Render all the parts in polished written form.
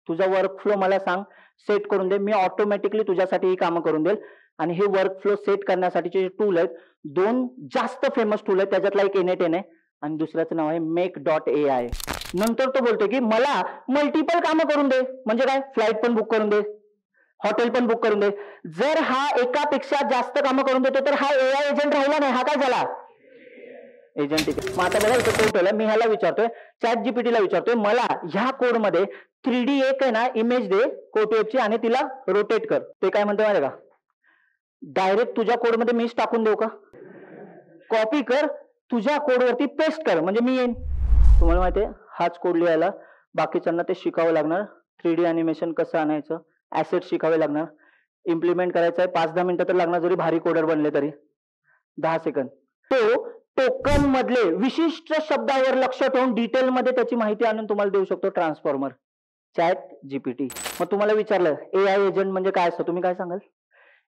तुझा work flow मला सांग, सेट करून दे. मी ऑटोमॅटिकली तुझ्यासाठी ही कामं करून देईल. आणि हे वर्क फ्लो सेट करण्यासाठीचे जे टूल आहेत, 2 जास्त फेमस टूल आहेत. त्याच्यातला एक N8N आहे आणि दुसऱ्याचं नाव आहे Make.ai. नंतर तो बोलतोय की मला मल्टिपल कामं करून दे. म्हणजे काय? फ्लाइट पण बुक करून दे, हॉटेल पण बुक करून दे. जर हा एकापेक्षा जास्त कामं करून देतो तर हा AI एजंट राहिला नाही. हा काय झाला? एजंट. मग आता बघा इथे कोड ठेवलाय. मी ह्याला विचारतोय, ChatGPTला विचारतोय, मला ह्या कोडमध्ये 3D एक आहे ना इमेज दे कोटवेबची आणि तिला रोटेट कर. ते काय म्हणतो माहिती का? डायरेक्ट तुझ्या कोडमध्ये मीच टाकून देऊ का? कॉपी कर, तुझ्या कोडवरती पेस्ट कर, म्हणजे मी येईन. तुम्हाला माहितीये हाच कोड लिहायला बाकीच्यांना ते शिकावं लागणार. 3D अॅनिमेशन कसं आणायचं, ऍसेट शिकावे लागणार, इम्प्लिमेंट करायचं आहे. 5-10 मिनिटं तर लागणार जरी भारी कोडर बनले तरी. 10 सेकंद. तो टोकन मधले विशिष्ट शब्दावर लक्ष ठेवून डिटेलमध्ये त्याची माहिती आणून तुम्हाला देऊ शकतो. Transformer, ChatGPT. मग तुम्हाला विचारलं AI एजंट म्हणजे काय असतं, तुम्ही काय सांगाल?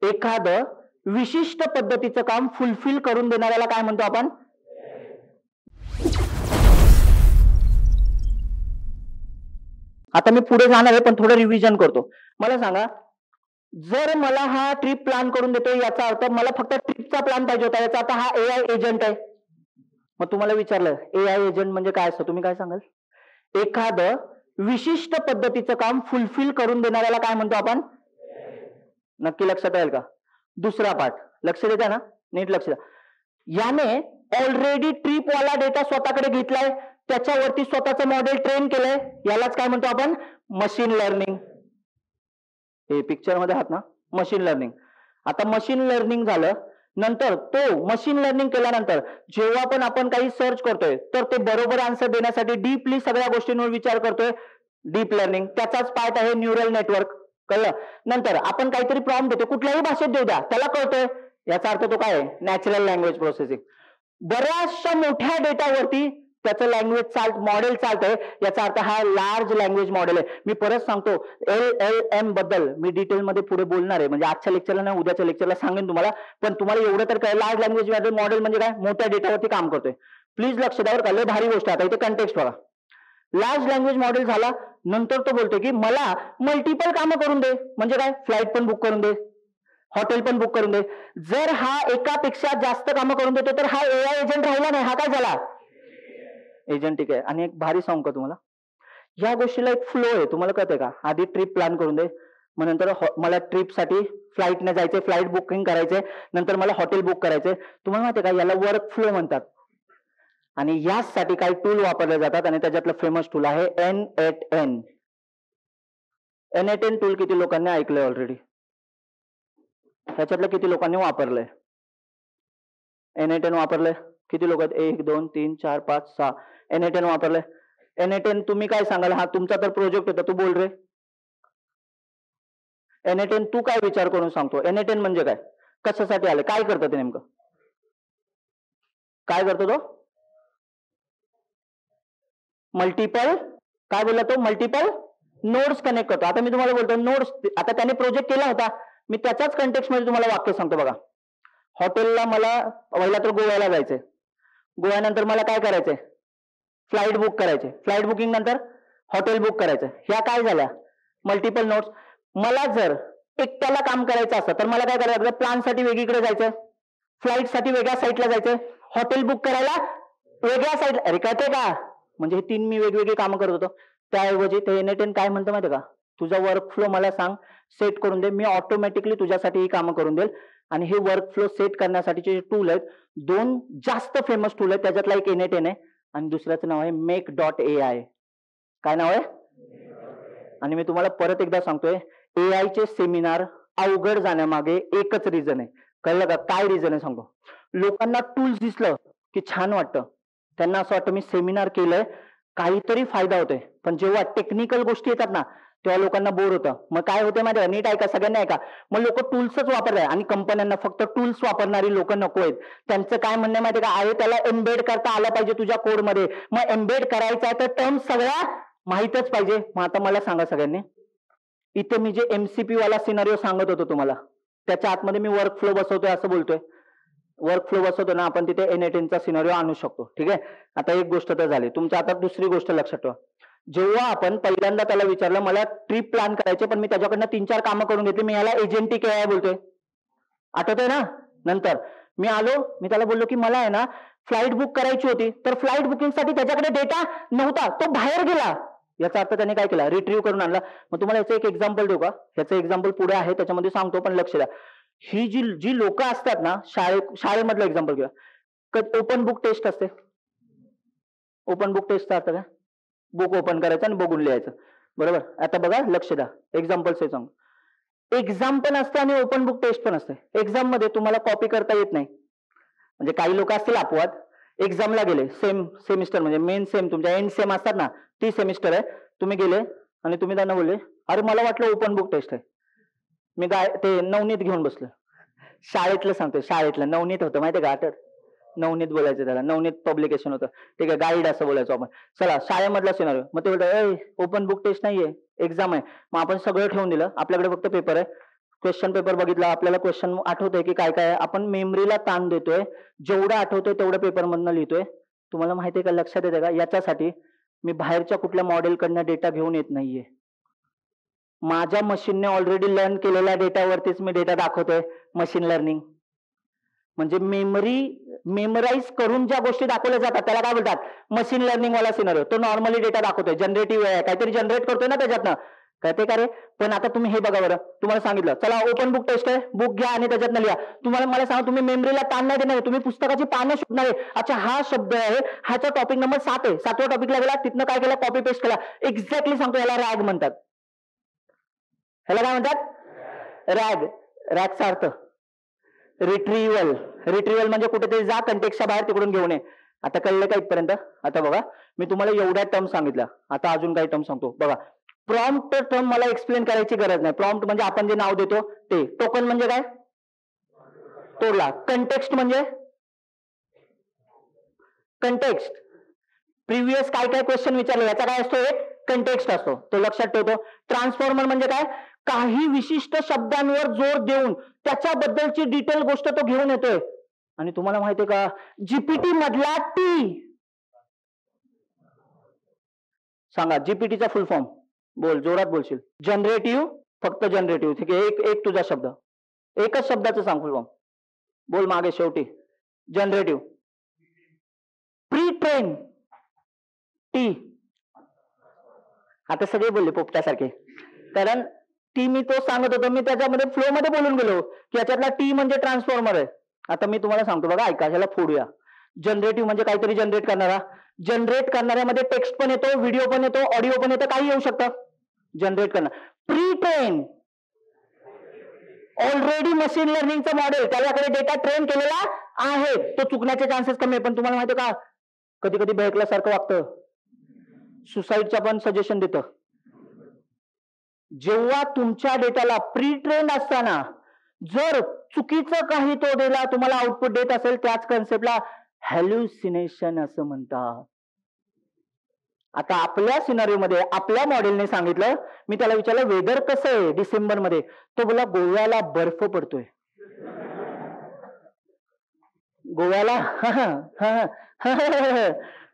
एखादं विशिष्ट पद्धतीचं काम फुलफिल करून देणाऱ्याला काय म्हणतो आपण? आता मी पुढे जाणार आहे पण थोडं रिव्हिजन करतो. मला सांगा, जर मला हा ट्रिप प्लॅन करून देतो याचा अर्थ मला फक्त ट्रिपचा प्लॅन पाहिजे होता, याचा अर्थ हा AI एजंट आहे. मग तुम्हाला विचारलं AI एजंट म्हणजे काय असतं, तुम्ही काय सांगाल? एखादं विशिष्ट पद्धतीचं काम फुलफिल करून देणाऱ्याला काय म्हणतो आपण? नक्की लक्षात राहील का? दुसरा पाठ लक्ष देता ना, नीट लक्ष द्या. याने ऑलरेडी ट्रिप वाला डेटा स्वतःकडे घेतलाय, त्याच्यावरती स्वतःचं मॉडेल ट्रेन केलंय. यालाच काय म्हणतो आपण? Machine learning. हे पिक्चर मध्ये आहात ना, मशीन लर्निंग. आता मशीन लर्निंग झालं, नंतर तो मशीन लर्निंग केल्यानंतर जेव्हा पण आपण काही सर्च करतोय तर ते बरोबर आन्सर देण्यासाठी डीपली सगळ्या गोष्टींवर विचार करतोय. डीप लर्निंग त्याचाच पार्ट आहे न्यूरल नेटवर्क. कळलं? नंतर आपण काहीतरी प्रॉम्प्ट देतो, कुठल्याही भाषेत देऊ द्या, त्याला कळतोय, याचा अर्थ तो काय आहे? Natural language processing. बऱ्याचशा मोठ्या डेटावरती त्याचं लँग्वेज मॉडेल चालतंय, याचा अर्थ हा लार्ज लँग्वेज मॉडेल आहे. मी परत सांगतो, LLM बद्दल मी डिटेलमध्ये पुढे बोलणार आहे, म्हणजे आजच्या लेक्चरला नाही उद्याच्या लेक्चरला सांगेन तुम्हाला. पण तुम्हाला एवढं तर काय, लार्ज लँग्वेज मॉडेल म्हणजे काय? मोठ्या डेटावरती काम करतोय. प्लीज लक्ष द्यावर का, लय भारी गोष्ट. आता इथे कंटेक्स्ट बघा. लार्ज लँग्वेज मॉडेल झाला, नंतर तो बोलतोय की मला मल्टिपल कामं करून दे. म्हणजे काय? फ्लाइट पण बुक करून दे, हॉटेल पण बुक करून दे. जर हा एकापेक्षा जास्त कामं करून देतो तर हा AI एजंट राहिला नाही. हा काय झाला? एजंट. ठीक आहे. आणि एक भारी सांगू का तुम्हाला, या गोष्टीला एक फ्लो आहे, तुम्हाला कळतंय का? आधी ट्रिप प्लॅन करून दे, मग नंतर मला ट्रिपसाठी फ्लाईटने जायचंय, फ्लाईट बुकिंग करायचंय, नंतर मला हॉटेल बुक करायचंय. तुम्हाला माहितीये का, याला वर्क फ्लो म्हणतात. आणि यासाठी काही टूल वापरले जातात आणि त्याच्यातलं फेमस टूल आहे N8N. N8N टूल किती लोकांनी ऐकलंय ऑलरेडी? त्याच्यातलं किती लोकांनी वापरलंय? N8N वापरलंय किती लोक आहेत? 1 2 3 4 5 6. N8N वापरलंय. N8N तुम्ही काय सांगाल? हा तुमचा तर प्रोजेक्ट होता, तू बोल रे. N8N तू काय विचार करून सांगतो? N8N म्हणजे काय? कशासाठी आले? काय करतं ते नेमकं? काय करतो तो? मल्टिपल, काय बोलला तो? मल्टिपल नोड्स कनेक्ट करतो. आता मी तुम्हाला बोलतो नोड्स, आता त्याने प्रोजेक्ट केला होता, मी त्याच्याच कंटेक्स्ट मध्ये तुम्हाला वाक्य सांगतो बघा. हॉटेलला मला पहिला तर गोव्याला जायचंय, गोव्यानंतर मला काय करायचंय? फ्लाईट बुक करायचे, फ्लाईट बुकिंग नंतर हॉटेल बुक करायचं. ह्या काय झाल्या? Multiple notes. मला जर एकट्याला काम करायचं असतं तर मला काय करायचं? प्लॅनसाठी वेगळीकडे जायचं, फ्लाईटसाठी वेगळ्या साईटला जायचं, हॉटेल बुक करायला वेगळ्या साईटला. अरे कळतंय का? म्हणजे हे 3 मी वेगवेगळी कामं करत होतो. त्याऐवजी ते N8N काय म्हणतं माहितीये का? तुझा वर्क फ्लो मला सांग, सेट करून दे, मी ऑटोमॅटिकली तुझ्यासाठी ही कामं करून देईल. आणि हे वर्क फ्लो सेट करण्यासाठीचे टूल आहेत, 2 जास्त फेमस टूल आहेत. त्याच्यातला एक N8N आहे आणि दुसऱ्याचं नाव आहे Make.ai. काय नाव आहे? आणि मी तुम्हाला परत एकदा सांगतोय, AI चे सेमिनार अवघड जाण्यामागे एकच रिझन आहे. कळलं का? काय रिझन आहे सांगतो. लोकांना टूल्स दिसलं की छान वाटतं, त्यांना असं वाटतं मी सेमिनार केलंय, काहीतरी फायदा होतोय. पण जेव्हा टेक्निकल गोष्टी येतात ना, तेव्हा लोकांना बोर होतं. मग काय होते माहिती आहे? नीट ऐका, सगळ्यांनी ऐका. मग लोक टूल्सच वापरताय आणि कंपन्यांना फक्त टूल्स वापरणारी लोक नको आहेत. त्यांचं काय म्हणणं माहिती आहे का? आहे त्याला एम्बेड करता आलं पाहिजे तुझ्या कोडमध्ये. मग एम्बेड करायचं आहे तर टर्म्स सगळ्या माहितच पाहिजे. मग आता मला सांगा सगळ्यांनी, इथे मी जे MCP वाला सिनारिओ सांगत होतो तुम्हाला, त्याच्या आतमध्ये मी वर्क फ्लो बसवतोय असं बोलतोय. वर्क फ्लो बसवतो ना आपण, तिथे N8N चा सिनारिओ आणू शकतो. ठीक आहे. आता एक गोष्ट तर झाली. तुमच्या आता दुसरी गोष्ट लक्षात ठेवा. जेव्हा आपण पहिल्यांदा त्याला विचारलं मला ट्रिप प्लॅन करायचे पण मी त्याच्याकडनं 3-4 कामं करून घेतली, मी याला एजंटिक एआय बोलतोय. आठवतंय ना? नंतर मी आलो, मी त्याला बोललो की मला आहे ना फ्लाईट बुक करायची होती, तर फ्लाईट बुकिंगसाठी त्याच्याकडे डेटा नव्हता, तो बाहेर गेला. याचा अर्थ त्याने काय केला? रिट्रीव्ह करून आणला. मग तुम्हाला याचं एक एक्झाम्पल देऊ का? ह्याचं एक्झाम्पल पुढे आहे, त्याच्यामध्ये सांगतो, पण लक्ष द्या. ही जी लोक असतात ना, शाळेमधलं एक्झाम्पल घ्या. ओपन बुक टेस्ट असते. ओपन बुक टेस्टचा अर्थ काय? बुक ओपन करायचं आणि बघून लिहायचं, बरोबर? आता बघा, लक्ष द्या, एक्झाम्पल सांग. एक्झाम पण असते आणि ओपन बुक टेस्ट पण असते. एक्झाम मध्ये तुम्हाला कॉपी करता येत नाही, म्हणजे काही लोक असतील अपवाद, एक्झामला गेले, सेम सेमिस्टर म्हणजे मेन सेम तुमच्या एंड सेम असतात ना, ती सेमिस्टर आहे, तुम्ही गेले आणि तुम्ही त्यांना बोलले अरे मला वाटलं ओपन बुक टेस्ट आहे, मी ते नवनीत घेऊन बसलो. शाळेतलं सांगतोय, शाळेतलं नवनीत होतं माहितीये का? आठवत? नवनीत बोलायचं त्याला, नवनीत पब्लिकेशन होतं, ठीक आहे, गाईड असं बोलायचो आपण. चला, शाळेमधला सिनारिओ. मग ते बोलतात ओपन बुक टेस्ट नाहीये, एक्झाम आहे. मग आपण सगळं ठेवून दिलं, आपल्याकडे फक्त पेपर आहे, क्वेश्चन पेपर बघितला, आपल्याला क्वेश्चन आठवतंय की काय काय, आपण मेमरीला ताण देतोय, जेवढं आठवतोय तेवढं पेपर मधनं लिहितोय. तुम्हाला माहितीये का, लक्षात येते का? याच्यासाठी मी बाहेरच्या कुठल्या मॉडेलकडनं डेटा घेऊन येत नाहीये. माझ्या मशीनने ऑलरेडी लर्न केलेल्या डेटावरतीच मी डेटा दाखवतोय. मशीन लर्निंग म्हणजे मेमराईज करून ज्या गोष्टी दाखवल्या जातात त्याला काय बोलतात? मशीन लर्निंग वाला सिनारिओ. तो नॉर्मली डेटा दाखवतोय, जनरेटिव्ह आहे, काहीतरी जनरेट करतोय ना त्याच्यातनं, कळते का रे? पण आता तुम्ही हे बघा बरं, तुम्हाला सांगितलं चला ओपन बुक टेस्ट आहे, बुक घ्या आणि त्याच्यातनं लिहा. तुम्हाला मला सांगा, तुम्ही मेमरीला ताण नाही देणार, तुम्ही पुस्तकाची पानं शोधणार आहे. अच्छा, हा शब्द आहे, ह्याचा टॉपिक नंबर 7 आहे, 7व्या टॉपिकला गेला, तिथनं काय केलं? कॉपी पेस्ट केला. एक्झॅक्टली सांगतो, याला रॅग म्हणतात. ह्याला काय म्हणतात? रॅग. रॅगचा अर्थ रिट्रीव्हल. रिट्रीव्हल म्हणजे कुठेतरी जा, कंटेक्सच्या बाहेर, तिकडून घेऊन ये. आता कळलं का इथपर्यंत? आता बघा, मी तुम्हाला एवढ्या टर्म सांगितल्या, आता अजून काही टर्म सांगतो बघा. प्रॉम्प्ट टर्म मला एक्सप्लेन करायची गरज नाही. प्रॉम्प्ट म्हणजे आपण जे नाव देतो ते. टोकन म्हणजे काय? तोडला. कंटेक्स्ट म्हणजे कंटेक्स्ट, प्रिव्हियस काय काय क्वेश्चन विचारले याचा काय असतो? एक कंटेक्स्ट असतो, तो लक्षात ठेवतो. ट्रान्सफॉर्मर म्हणजे काय? काही विशिष्ट शब्दांवर जोर देऊन त्याच्याबद्दलची डिटेल गोष्ट तो घेऊन येतोय. आणि तुम्हाला माहितीये का, जीपीटी मधला टी, सांगा जीपीटीचा फुल फॉर्म, बोल, जोरात बोलशील. जनरेटिव्ह, फक्त जनरेटिव्ह, ठीक आहे. एक तुझा शब्द, एकच शब्दाचं सांग फुल फॉर्म, बोल मागे शेवटी. जनरेटिव्ह. Pre train T. आता सगळे बोलले पोपट्यासारखे, कारण टी मी तो सांगत होतो, मी त्याच्यामध्ये फ्लो मध्ये बोलून गेलो की याच्यातला टी म्हणजे ट्रान्सफॉर्मर आहे. आता मी तुम्हाला सांगतो बघा, ऐका, ह्याला फोडूया. जनरेटिव्ह म्हणजे काहीतरी जनरेट करणारा. जनरेट करणाऱ्यामध्ये टेक्स्ट पण येतो, व्हिडिओ पण येतो, ऑडिओ पण येतं, काही येऊ शकतं. जनरेट करणार. प्री ट्रेन, ऑलरेडी मशीन लर्निंगचं मॉडेल, त्याच्याकडे डेटा ट्रेन केलेला आहे, तो चुकण्याचे चान्सेस कमी आहे. पण तुम्हाला माहिती का, कधी कधी बहकल्यासारखं वागतं, सुसाईडच्या पण सजेशन देतं. जेव्हा तुमच्या डेटाला प्री ट्रेन असताना जर चुकीचं काही तो डेटा तुम्हाला आउटपुट देत असेल, त्याच कन्सेप्टला हॅल्युसिनेशन असं म्हणतात. आता आपल्या सिनारिओ मध्ये आपल्या मॉडेलने सांगितलं, मी त्याला विचारलं वेदर कसं आहे डिसेंबर मध्ये, तो बोला गोव्याला बर्फ पडतोय. गोव्याला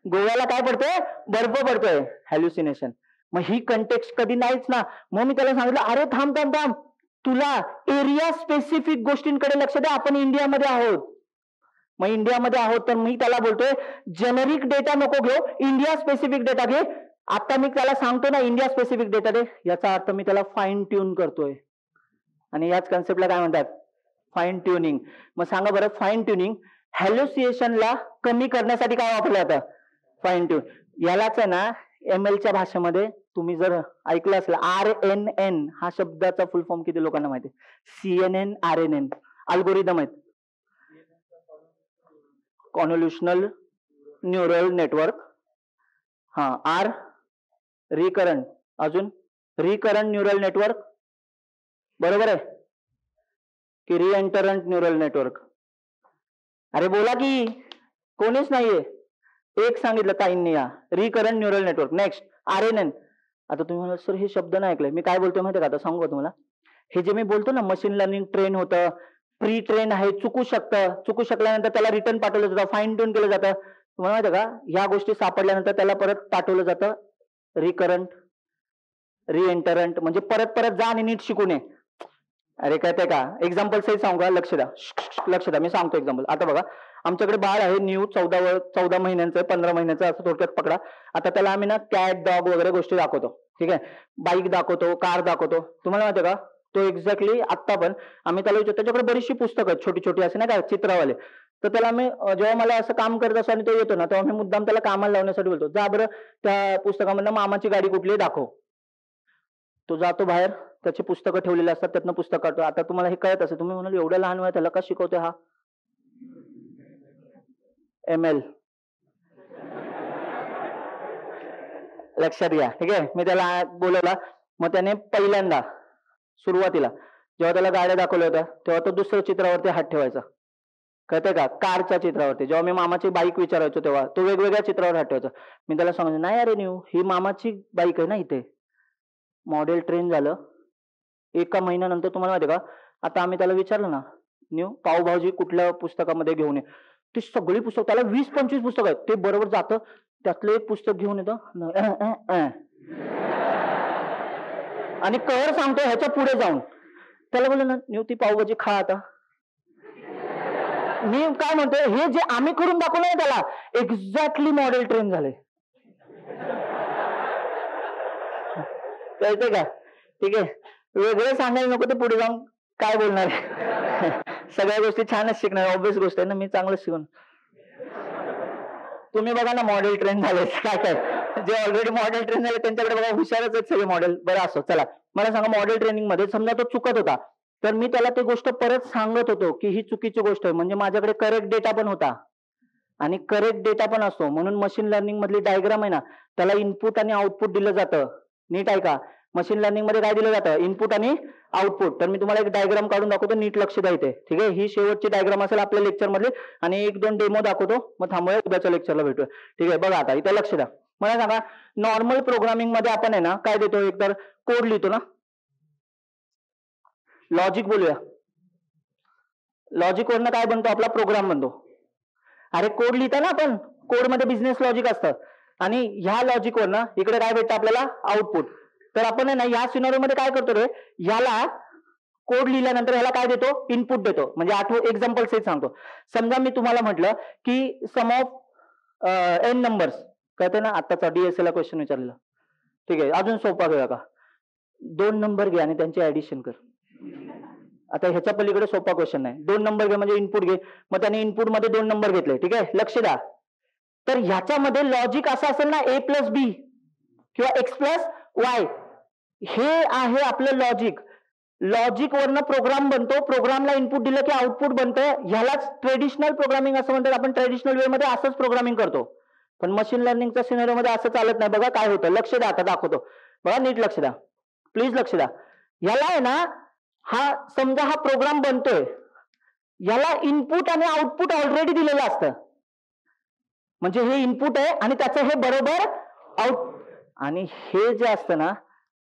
गोव्याला काय पडतोय? बर्फ पडतोय. हॅल्युसिनेशन. मग ही कंटेक्स्ट कधी नाहीच ना. मग मी त्याला सांगितलं अरे थांब थांब थांब, तुला एरिया स्पेसिफिक गोष्टींकडे लक्ष द्या, आपण इंडियामध्ये आहोत. मग इंडियामध्ये आहोत तर मी त्याला बोलतोय जेनेरिक डेटा नको घेऊ, इंडिया स्पेसिफिक डेटा घे. आता मी त्याला सांगतो ना इंडिया स्पेसिफिक डेटा दे, याचा अर्थ मी त्याला फाईन ट्यून करतोय. आणि याच कन्सेप्टला काय म्हणतात? Fine tuning. मग सांगा बरं, फाईन ट्युनिंग हॅल्युसिनेशनला कमी करण्यासाठी काय वापरलं जातं? Fine tune. यालाच आहे ना एमएलच्या भाषेमध्ये तुम्ही जर ऐकलं असेल, RNN हा शब्दाचा फुल फॉर्म किती लोकांना माहिती? CNN, RNN अल्गोरिदम आहेत. कॉन्व्होल्युशनल न्यूरल नेटवर्क. हा, R रिकरंट, अजून रिकरंट न्यूरल नेटवर्क, बरोबर आहे की रिएंटरंट न्यूरल नेटवर्क? अरे बोला की, कोणीच नाहीये. एक सांगितलं ताईंनी, या recurrent neural network. Next RNN. आता तुम्ही म्हणाल सर हे शब्द नाही ऐकले, मी काय बोलतोय माहिती का? आता सांगू का तुम्हाला? हे जे मी बोलतो ना मशीन लर्निंग ट्रेन होतं, प्री ट्रेन आहे, चुकू शकतं, चुकू शकल्यानंतर त्याला रिटर्न पाठवलं जातं, फाईन ट्यून केलं जातं. तुम्हाला माहिती का, ह्या गोष्टी सापडल्यानंतर त्याला परत पाठवलं जातं रिकरंट, रिएंटरंट म्हणजे परत परत जा आणि नीट शिकून ये. अरे कळतंय का? एक्झाम्पल सहित सांगू का? लक्ष द्या, लक्ष द्या, मी सांगतो एक्झाम्पल. आता बघा, आमच्याकडे बाळ आहे न्यू 14 महिन्यांचं, 15 महिन्याचं, असं थोडक्यात पकडा. आता त्याला आम्ही ना कॅट, डॉग वगैरे गोष्टी दाखवतो. ठीक आहे, बाईक दाखवतो, कार दाखवतो. तुम्हाला माहिती का, तो एक्झॅक्टली आत्ता पण आम्ही त्याला विचारतो, त्याच्याकडे बरीचशी पुस्तकं आहेत छोटी छोटी, असे नाही का चित्रवाले. तर त्याला आम्ही जेव्हा मला असं काम करत असतो आणि तो येतो ना, तेव्हा मी मुद्दाम त्याला कामाला लावण्यासाठी बोलतो, जा बरं त्या पुस्तकामधनं मामाची गाडी कुठली आहे दाखव. तो जातो बाहेर, त्याची पुस्तकं ठेवलेली असतात, त्यातनं पुस्तक काढतो. आता तुम्हाला हे कळत असेल, तुम्ही म्हणाल एवढ्या लहान वयात त्याला का शिकवतोय हा? ML. लक्षात घ्या. ठीक आहे, मी त्याला बोलवला, मग त्याने पहिल्यांदा सुरुवातीला जेव्हा त्याला गाड्या दाखवल्या होत्या तेव्हा तो दुसऱ्या चित्रावरती हात ठेवायचा. कळतंय का? कारच्या चित्रावरती. जेव्हा मी मामाची बाईक विचारायचो तेव्हा तो वेगवेगळ्या चित्रावर हात ठेवायचा. मी त्याला सांगायचो, नाही अरे न्यू, ही मामाची बाईक आहे ना, इथे मॉडेल ट्रेन झालं. एका महिन्यानंतर तुम्हाला माहिती का, आता आम्ही त्याला विचारलं ना, न्यू पावभाजी कुठल्या पुस्तकामध्ये घेऊन ये, ती सगळी पुस्तक, त्याला 20-25 पुस्तक आहेत, ते बरोबर जातं, त्यातलं एक पुस्तक घेऊन येतं आणि कहर सांगतो ह्याच्या पुढे जाऊन. त्याला बोललो ना, न्यू ती पावभाजी खा आता. मी काय म्हणतोय, हे जे आम्ही करून दाखवलंय त्याला एक्झॅक्टली मॉडेल ट्रेन झाले. कळतंय का? ठीक आहे, वेगळं सांगायला नको, ते पुढे जाऊन काय बोलणार आहे. सगळ्या गोष्टी छानच शिकणार, ऑब्विस गोष्ट आहे ना, मी चांगलंच शिकून. तुम्ही बघा ना, मॉडेल ट्रेन झाले काय काय, जे ऑलरेडी मॉडेल ट्रेन झाले त्यांच्याकडे बघा, हुशारच आहेत सगळे मॉडेल. बरं असो, चला मला सांगा, मॉडेल ट्रेनिंग मध्ये समजा तो चुकत होता, तर मी त्याला ती गोष्ट परत सांगत होतो की ही चुकीची गोष्ट आहे, म्हणजे माझ्याकडे करेक्ट डेटा पण होता आणि करेक्ट डेटा पण असतो. म्हणून मशीन लर्निंग मधली डायग्राम आहे ना, त्याला इनपुट आणि आउटपुट दिलं जातं. नीट आहे का? मशीन लर्निंग मध्ये काय दिलं जातं? इनपुट आणि आउटपुट. तर मी तुम्हाला एक डायग्राम काढून दाखवतो, नीट लक्ष द्या इथे. ठीक आहे, ही शेवटची डायग्राम असेल आपल्या लेक्चर मधली, आणि 1-2 डेमो दाखवतो, मग थांबूया, उद्याच्या लेक्चरला भेटूया. ठीक आहे, बघा आता इथे लक्ष द्या. मला सांगा, नॉर्मल प्रोग्रामिंग मध्ये आपण आहे ना काय देतो, एकतर कोड लिहितो ना, लॉजिक बोलूया. लॉजिक वरनं काय बनतो? आपला प्रोग्राम बनतो. अरे कोड लिहिता ना आपण, कोड मध्ये बिझनेस लॉजिक असतं, आणि ह्या लॉजिक वरनं इकडे काय भेटतं आपल्याला? आउटपुट. तर आपण आहे ना या सिनारिओ मध्ये काय करतो रे, याला कोड लिहिल्यानंतर ह्याला काय देतो? इनपुट देतो. म्हणजे आठवो, एक्झाम्पल सहित सांगतो. समजा मी तुम्हाला म्हटलं की सम ऑफ n नंबर्स, कळते ना, आत्ताचा DSA ला क्वेश्चन विचारलेला. ठीक आहे, अजून सोपा घेऊया का, 2 नंबर घे आणि त्यांचे ऍडिशन कर. आता ह्याच्या पलीकडे सोपा क्वेश्चन नाही. 2 नंबर घे म्हणजे इनपुट घे, मग त्याने इनपुट मध्ये 2 नंबर घेतले. ठीक आहे, लक्ष द्या. तर ह्याच्यामध्ये लॉजिक असं असेल ना, A+B किंवा X+Y, हे आहे आपलं लॉजिक. लॉजिक वरनं प्रोग्राम बनतो, प्रोग्रामला इनपुट दिलं की आउटपुट बनतं. ह्यालाच ट्रेडिशनल प्रोग्रामिंग असं म्हणतात. आपण ट्रेडिशनल वे मध्ये असंच प्रोग्रामिंग करतो, पण मशीन लर्निंगच्या सिनारिओ मध्ये असं चालत नाही. बघा काय होतं, लक्ष द्या, आता दाखवतो. बघा नीट लक्ष द्या, प्लीज लक्ष द्या. ह्याला आहे ना, हा समजा हा प्रोग्राम बनतोय, याला इनपुट आणि आउटपुट ऑलरेडी दिलेलं असतं. म्हणजे हे इनपुट आहे आणि त्याचं हे बरोबर आउट, आणि हे जे असतं ना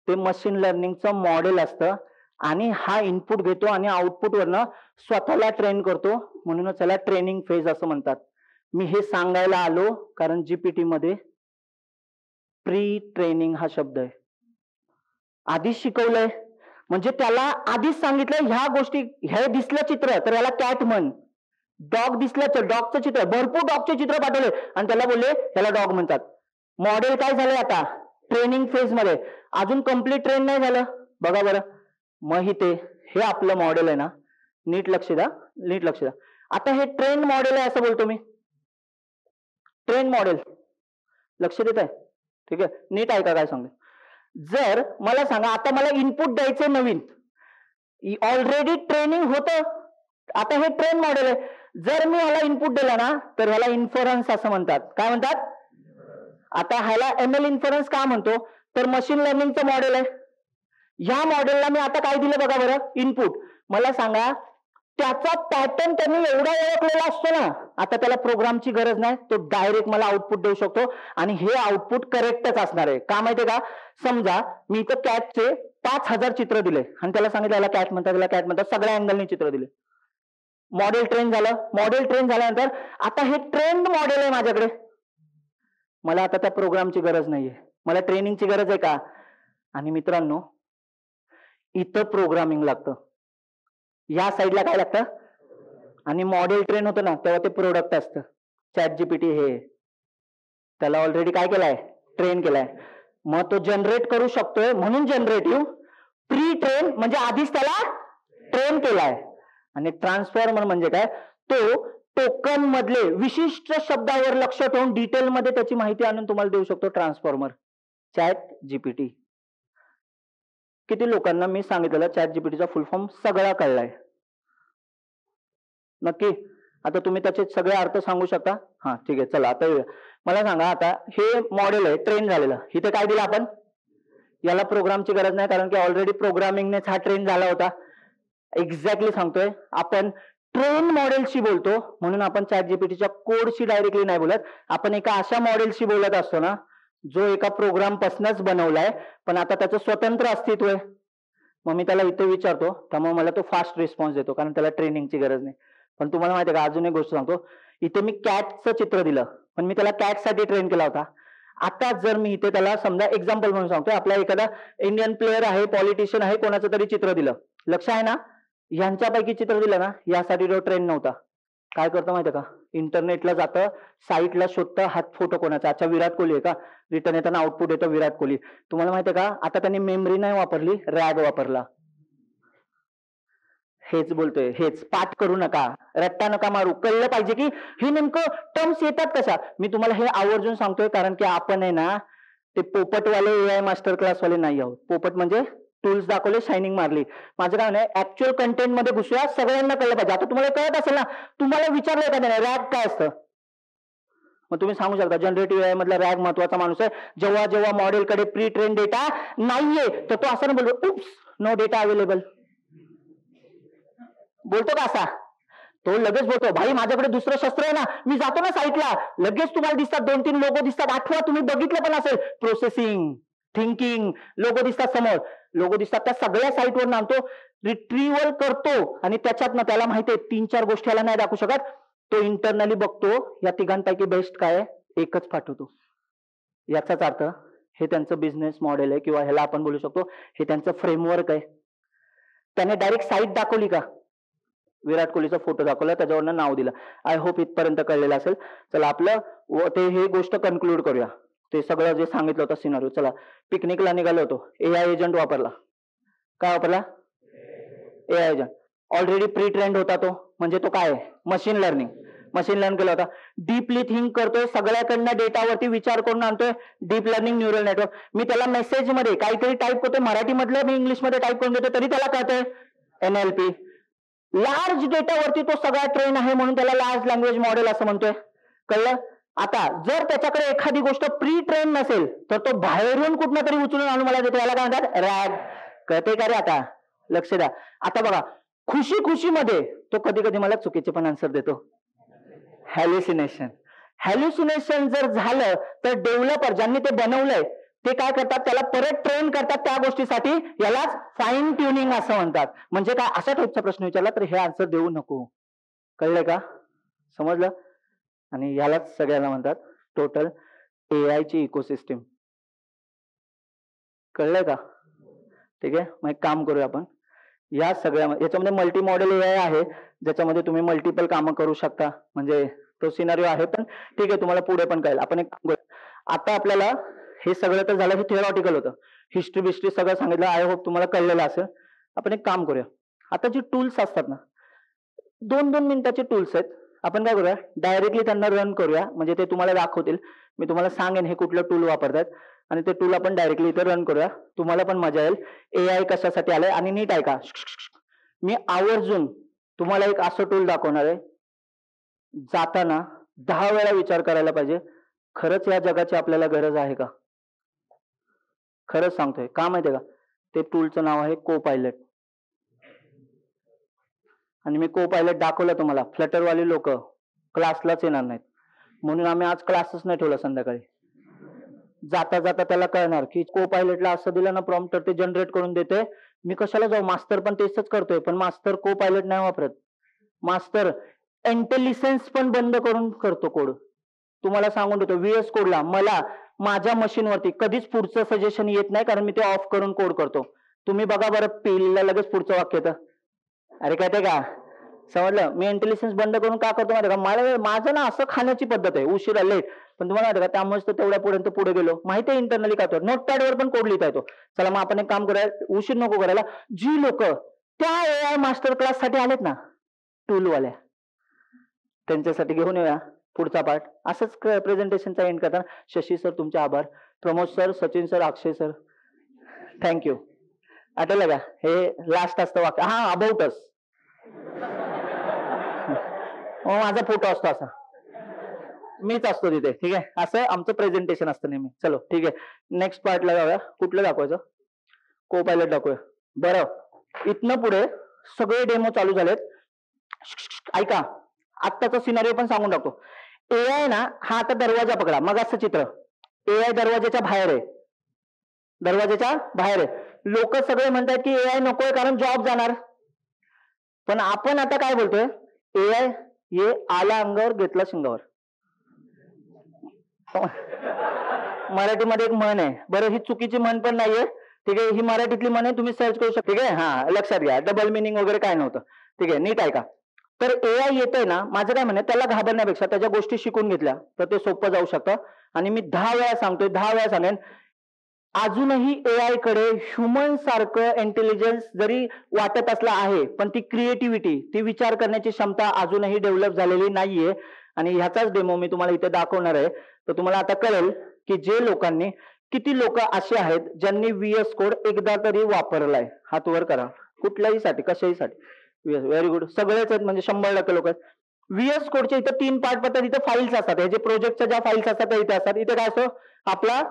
ते मशीन लर्निंगचं मॉडेल असतं, आणि हा इनपुट घेतो आणि आउटपुट वरनं स्वतःला ट्रेन करतो. म्हणूनच त्याला ट्रेनिंग फेज असं म्हणतात. मी हे सांगायला आलो कारण जीपीटी मध्ये प्री ट्रेनिंग हा शब्द आहे, आधीच शिकवलंय. म्हणजे त्याला आधीच सांगितलंय ह्या गोष्टी, हे दिसलं चित्र तर याला कॅट म्हण, डॉग दिसलं डॉगचं चित्र, भरपूर डॉगचे चित्र पाठवले आणि त्याला बोलले त्याला डॉग म्हणतात. मॉडेल काय झालंय आता? ट्रेनिंग फेज मध्ये. अजून कम्प्लीट ट्रेन नाही झालं. बघा बरं, मग इथे हे आपलं मॉडेल आहे ना, नीट लक्ष द्या, नीट लक्ष द्या. आता हे ट्रेन मॉडेल आहे असं बोलतो मी, ट्रेन मॉडेल. लक्ष देत आहे? ठीक आहे, नीट ऐका काय सांगतो. जर मला सांगा, आता मला इनपुट द्यायचे नवीन, ऑलरेडी ट्रेनिंग होतं, आता हे ट्रेन मॉडेल आहे. जर मी ह्याला इनपुट दिला ना तर ह्याला इन्फरन्स असं म्हणतात. काय म्हणतात? आता ह्याला ML इन्फरन्स का म्हणतो, तर मशीन लर्निंगचं मॉडेल आहे. ह्या मॉडेलला मी आता काय दिलं बघा बरं, इनपुट. मला सांगा, त्याचा पॅटर्न त्यांनी एवढा ओळखलेला असतो ना, आता त्याला प्रोग्रामची गरज नाही, तो डायरेक्ट मला आउटपुट देऊ शकतो, आणि हे आउटपुट करेक्टच असणार आहे. का माहितीये का? समजा मी इथं कॅटचे 5000 चित्र दिले आणि त्याला सांगितलं याला कॅट म्हणतात, त्याला कॅट म्हणतात, सगळ्या अँगलनी चित्र दिले. मॉडेल ट्रेन झालं. मॉडेल ट्रेन झाल्यानंतर आता हे ट्रेंड मॉडेल आहे माझ्याकडे, मला आता त्या प्रोग्रामची गरज नाहीये. मला ट्रेनिंगची गरज आहे का? आणि मित्रांनो, इथं प्रोग्रामिंग लागतं, या साईडला काय लागतं? आणि मॉडेल ट्रेन होतं ना तेव्हा ते प्रोडक्ट असतं. चॅट जीपीटी हे त्याला ऑलरेडी काय केलाय? ट्रेन केलाय. मग तो जनरेट करू शकतोय म्हणून जनरेटिव्ह. प्री ट्रेन म्हणजे आधीच त्याला ट्रेन केलाय. आणि ट्रान्सफॉर्मर म्हणजे काय? तो टोकन मधले विशिष्ट शब्दावर लक्ष ठेवून डिटेल मध्ये त्याची माहिती आणून तुम्हाला देऊ शकतो ट्रान्सफॉर्मर. Chat GPT. किती लोकांना मी सांगितलेला चॅट जीपीटीचा फुल फॉर्म सगळा कळलाय? नक्की? आता तुम्ही त्याचे सगळे अर्थ सांगू शकता? हा ठीक आहे, चला आता मला सांगा, आता हे मॉडेल आहे ट्रेन झालेलं, इथे काय दिलं आपण? याला प्रोग्रामची गरज नाही, कारण की ऑलरेडी प्रोग्रामिंगनेच हा ट्रेन झाला होता. एक्झॅक्टली सांगतोय, आपण ट्रेन मॉडेलशी बोलतो म्हणून आपण चॅट जीपीटीच्या कोडशी डायरेक्टली नाही बोलत. आपण एका अशा मॉडेलशी बोलत असतो ना जो एका प्रोग्राम पासूनच बनवलाय, पण आता त्याचं स्वतंत्र अस्तित्व आहे. मग मी त्याला इथे विचारतो, त्यामुळे मला तो फास्ट रिस्पॉन्स देतो, कारण त्याला ट्रेनिंगची गरज नाही. पण तुम्हाला माहिती आहे का, अजून एक गोष्ट सांगतो, इथे मी कॅटचं चित्र दिलं, पण मी त्याला कॅटसाठी ट्रेन केला होता. आता जर मी इथे त्याला समजा एक्झाम्पल म्हणून सांगतोय, आपला एखादा इंडियन प्लेअर आहे, पॉलिटिशियन आहे, कोणाचं तरी चित्र दिलं, लक्ष आहे ना, यांच्यापैकी चित्र दिलं ना, यासाठी तो ट्रेन नव्हता. काय करतो माहितीये का? इंटरनेटला जातं, साईटला शोधतं, हा फोटो कोणाचा? अच्छा, विराट कोहली आहे का? रिटर्न येताना आउटपुट येतो विराट कोहली. तुम्हाला माहितीये का, आता त्यांनी मेमरी नाही वापरली, रॅग वापरला. हेच बोलतोय, हेच. पाठ करू नका, रट्टा नका मारू, कळलं पाहिजे की हे नेमकं टर्म्स येतात कशा. मी तुम्हाला हे आवर्जून सांगतोय, कारण की आपण आहे ना ते पोपटवाले एआय मास्टर क्लास वाले नाही आहोत. पोपट म्हणजे टूल्स दाखवले, शायनिंग मारली. माझं काय नाही, ऍक्च्युअल कंटेंट मध्ये घुसूया, सगळ्यांना कळलं पाहिजे. आता तुम्हाला कळत असेल ना, तुम्हाला विचारलं का नाही रॅग काय असतं, मग तुम्ही सांगू शकता जनरेटिव्ह एआय मधला रॅग महत्वाचा माणूस आहे. जेव्हा जेव्हा मॉडेलकडे प्री ट्रेन डेटा नाहीये तर तो असं नाही बोलतो, उप्स नो डेटा अवेलेबल. बोलतो का असा? तो लगेच बोलतो, भाई माझ्याकडे दुसरं शस्त्र आहे ना, मी जातो ना साईटला, लगेच तुम्हाला दिसतात 2-3 लोगो दिसतात. आठवा, तुम्ही बघितलं पण असेल, प्रोसेसिंग, थिंकिंग, लोगो दिसतात समोर, लोगो दिसतात, त्या सगळ्या साईटवर नामतो, रिट्रीव्हल करतो. आणि त्याच्यात ना त्याला माहितीये 3-4 गोष्टी याला नाही दाखवू शकत, तो इंटरनली बघतो, या तिघांपैकी बेस्ट काय आहे, एकच पाठवतो. याचाच अर्थ हे त्यांचं बिझनेस मॉडेल आहे, किंवा ह्याला आपण बोलू शकतो हे त्यांचं फ्रेमवर्क आहे. त्याने डायरेक्ट साईट दाखवली का? विराट कोहलीचा फोटो दाखवला, त्याच्यावरनं नाव दिलं. आय होप इथपर्यंत कळलेलं असेल. चला आपलं ते हे गोष्ट कन्क्लूड करूया. ते सगळं जे सांगितलं होतं सिनारिओ. चला पिकनिकला निघालो होतो, एआय एजंट वापरला. काय वापरला? AI agent. Already pre trend होता तो, म्हणजे तो काय आहे? Machine learning. मशीन लर्न केला होता, डीपली थिंक करतोय, सगळ्याकडनं डेटावरती विचार करून आणतोय, डीप लर्निंग न्यूरल नेटवर्क. मी त्याला मेसेज मध्ये काहीतरी टाईप करतोय, मराठी मधलं मी इंग्लिश मध्ये टाईप करून देतो, तरी त्याला कळतंय एनएलपी. लार्ज डेटावरती तो सगळा ट्रेन आहे म्हणून त्याला लार्ज लँग्वेज मॉडेल असं म्हणतोय. कळलं? आता जर त्याच्याकडे एखादी गोष्ट प्री ट्रेन नसेल तर तो बाहेरून कुठनं तरी उचलून आणून मला देतो, याला काय म्हणतात? रॅग. कळतंय का रे आता? लक्ष द्या. आता बघा, खुशी खुशीमध्ये तो कधी कधी मला चुकीचे पण आन्सर देतो. हॅल्युसिनेशन. हॅल्युसिनेशन जर झालं तर डेव्हलपर ज्यांनी ते बनवलंय ते काय करतात, त्याला परत ट्रेन करतात त्या गोष्टीसाठी, यालाच फाईन ट्युनिंग असं म्हणतात. म्हणजे काय, अशा टाईपचा प्रश्न विचारला तर हे आन्सर देऊ नको. कळलंय का? समजलं? आणि यालाच सगळ्यांना म्हणतात टोटल एआय ची इकोसिस्टीम. कळलंय का? ठीक आहे, मग एक काम करूया आपण, या सगळ्या याच्यामध्ये मल्टी मॉडेल एआय आहे, ज्याच्यामध्ये तुम्ही मल्टिपल कामं करू शकता. म्हणजे तो सिनारिओ आहे, पण ठीक आहे, तुम्हाला पुढे पण कळेल. आपण एक काम करूया, आता आपल्याला हे सगळं तर झालं, हे थिओरॉटिकल होतं, हिस्ट्री बिस्ट्री सगळं सांगितलं, आय होप तुम्हाला कळलेलं असेल. आपण एक काम करूया, आता जे टूल्स असतात ना, 2-2 मिनिटाचे टूल्स आहेत, आपण काय करूया, डायरेक्टली त्यांना रन करूया, म्हणजे ते तुम्हाला दाखवतील. मी तुम्हाला सांगेन हे कुठलं टूल वापरतात, आणि ते टूल आपण डायरेक्टली इथे रन करूया, तुम्हाला पण मजा येईल. एआय कशासाठी आलंय, आणि नीट ऐका, मी आवर्जून तुम्हाला एक असं टूल दाखवणार आहे, जाताना 10 वेळा विचार करायला पाहिजे, खरंच या जगाची आपल्याला गरज आहे का? खरंच सांगतोय, का माहितीये का? ते टूलचं नाव आहे को पायलट. आणि मी को पायलट दाखवलं तुम्हाला, फ्लटरवाली लोक क्लासलाच येणार नाहीत, म्हणून आम्ही आज क्लासच नाही ठेवला संध्याकाळी. जाता जाता त्याला कळणार की को पायलटला असं दिलं ना प्रॉम्प्ट, तर ते जनरेट करून देते. मी कशाला जाऊ, मास्तर पण तेच करतोय, पण मास्तर को पायलट नाही वापरत. मास्तर इंटेलिजन्स पण बंद करून करतो कोड. तुम्हाला सांगून देतो, व्हीएस कोडला मला माझ्या मशीनवरती कधीच पुढचं सजेशन येत नाही, कारण मी ते ऑफ करून कोड करतो. तुम्ही बघा बरं, पेलला लगेच पुढचं वाक्य येतं. अरे काय ते का समजलं? मी इंटेलिजन्स बंद करून का करतो माहिती का? मला माझं ना असं खाण्याची पद्धत आहे, उशिरा लेट. पण तुम्हाला माहिती का, त्यामुळेच तर तेवढ्यापर्यंत पुढे गेलो. माहिती आहे इंटरनली काय होतं, नोटपॅडवर पण कोड लिहिता येतो. चला मग आपण एक काम करूया, उशीर नको करायला. जी लोक त्या AI मास्टर क्लास साठी आलेत ना, टूलवाल्या, त्यांच्यासाठी घेऊन येऊया पुढचा पार्ट. असंच प्रेझेंटेशनचा एंड करताना शशी सर तुमचे आभार, प्रमोद सर, सचिन सर, अक्षय सर, थँक्यू. आठवलं का? हे लास्ट असतं वाक्य. हा, अबाउट अस. माझा फोटो असतो असा, मीच असतो तिथे. ठीक आहे, असं आमचं प्रेझेंटेशन असतं नेहमी. चलो ठीक आहे, नेक्स्ट पार्टला जाऊया. कुठलं दाखवायचं? को पायलट दाखवूया. बरं, इथनं पुढे सगळे डेमो चालू झालेत. ऐका, आत्ताचा सिनारिओ पण सांगून टाकतो. AI ना, हा आता दरवाजा पकडा. मग असं चित्र, AI दरवाजाच्या बाहेर आहे, दरवाजाच्या बाहेर आहे. लोक सगळे म्हणतात की AI नकोय कारण जॉब जाणार. पण आपण आता काय बोलतोय? AI ये आला अंगावर घेतला शिंगावर. मराठीमध्ये एक म्हण आहे. बरं, ही चुकीची म्हण पण नाहीये. ठीक आहे, ही मराठीतली म्हण आहे, तुम्ही सर्च करू शकता. ठीक आहे, हा लक्षात घ्या, डबल मिनिंग वगैरे काय नव्हतं. ठीक आहे, नीट ऐका. तर AI येतंय ना, माझं काय म्हणणं, त्याला घाबरण्यापेक्षा त्याच्या गोष्टी शिकून घेतल्या तर ते सोपं जाऊ शकतं. आणि मी 10 वेळा सांगतोय, 10 वेळा सांगेन, अजूनही AI कडे ह्युमन सारखं इंटेलिजन्स जरी वाटत असला आहे, पण ती क्रिएटिव्हिटी, ती विचार करण्याची क्षमता अजूनही डेव्हलप झालेली नाहीये. आणि ह्याचाच डेमो मी तुम्हाला इथे दाखवणार आहे. तर तुम्हाला आता कळेल की जे लोकांनी, किती लोक असे आहेत ज्यांनी VS कोड एकदा तरी वापरलाय. हात वर करा, कुठल्याही साठी, कशाही साठी. व्हेरी गुड, सगळेच आहेत, म्हणजे 100% लोक आहेत. VS कोडचे इथं 3 पार्ट पडतात. इथे फाईल्स असतात, हे जे प्रोजेक्टच्या ज्या फाईल्स असतात त्या इथे असतात. इथे काय असतो आपला,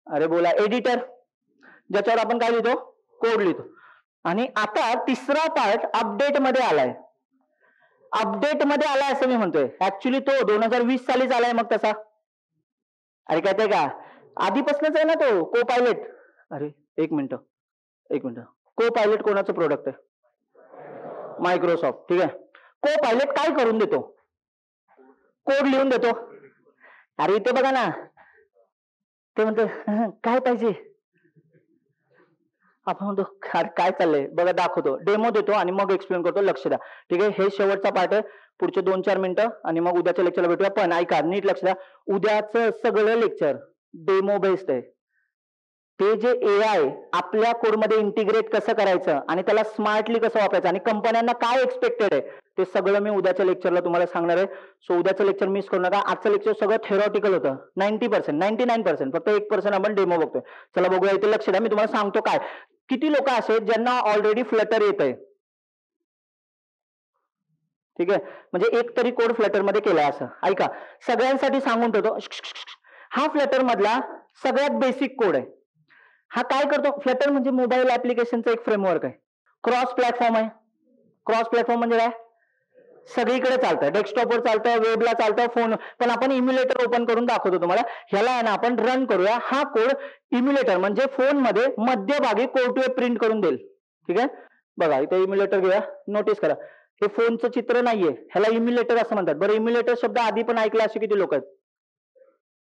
अरे बोला, एडिटर, ज्याच्यावर आपण काय लिहितो? कोड लिहितो. आणि आता तिसरा पार्ट अपडेट मध्ये आलाय. अपडेट मध्ये आलाय असं मी म्हणतोय, ऍक्च्युली तो 2020 सालीच आलाय. मग तसा, अरे काय ते का आधीपासूनच आहे ना तो को पायलट. अरे एक मिनिट, को पायलट कोणाचं प्रोडक्ट आहे? मायक्रोसॉफ्ट. ठीक आहे, को पायलट काय करून देतो? कोड लिहून देतो. अरे इथे बघा ना, ते म्हणतो काय पाहिजे, आपण म्हणतो काय चाललंय बघा, दाखवतो, डेमो देतो आणि मग एक्सप्लेन करतो. लक्ष द्या. ठीक आहे, हे शेवटचा पार्ट आहे. पुढचे 2-4 मिनिटं आणि मग उद्याच्या लेक्चरला भेटूया. पण ऐका, नीट लक्ष द्या, उद्याचं सगळं लेक्चर डेमो बेस्ड आहे. ते जे AI आपल्या कोडमध्ये इंटिग्रेट कसं करायचं आणि त्याला स्मार्टली कसं वापरायचं आणि कंपन्यांना काय एक्सपेक्टेड आहे, ते सगळं मी उद्याच्या लेक्चरला तुम्हाला सांगणार आहे. सो उद्याचं लेक्चर मिस करू नका. आजचं लेक्चर सगळं थेरॉटिकल होतं. 90%, 99%, फक्त 1% आपण डेमो बघतोय. चला बघूया, इथे लक्ष द्या. मी तुम्हाला सांगतो काय, किती लोक असे आहेत ज्यांना ऑलरेडी फ्लटर येत आहे? ठीक आहे, म्हणजे एक तरी कोड फ्लटर मध्ये केलाय असं. ऐका, सगळ्यांसाठी सांगून ठेवतो, हा फ्लटर मधला सगळ्यात बेसिक कोड आहे. हा काय करतो? फ्लटर म्हणजे मोबाईल ऍप्लिकेशनचा एक फ्रेमवर्क आहे, क्रॉस प्लॅटफॉर्म आहे. क्रॉस प्लॅटफॉर्म म्हणजे काय? सगळीकडे चालतं, डेस्कटॉपवर चालतं, वेबला चालतं, फोन. पण आपण इम्युलेटर ओपन करून दाखवतो तुम्हाला. ह्याला आहे ना, आपण रन करूया. हा कोड इम्युलेटर म्हणजे फोन मध्ये मध्यभागी कोड टू प्रिंट करून देईल. ठीक आहे, बघा इथे इम्युलेटर घेऊया. नोटीस करा, हे फोनचं चित्र नाहीये, ह्याला इम्युलेटर असं म्हणतात. बरं, इम्युलेटर शब्द आधी पण ऐकला असे किती लोक आहेत?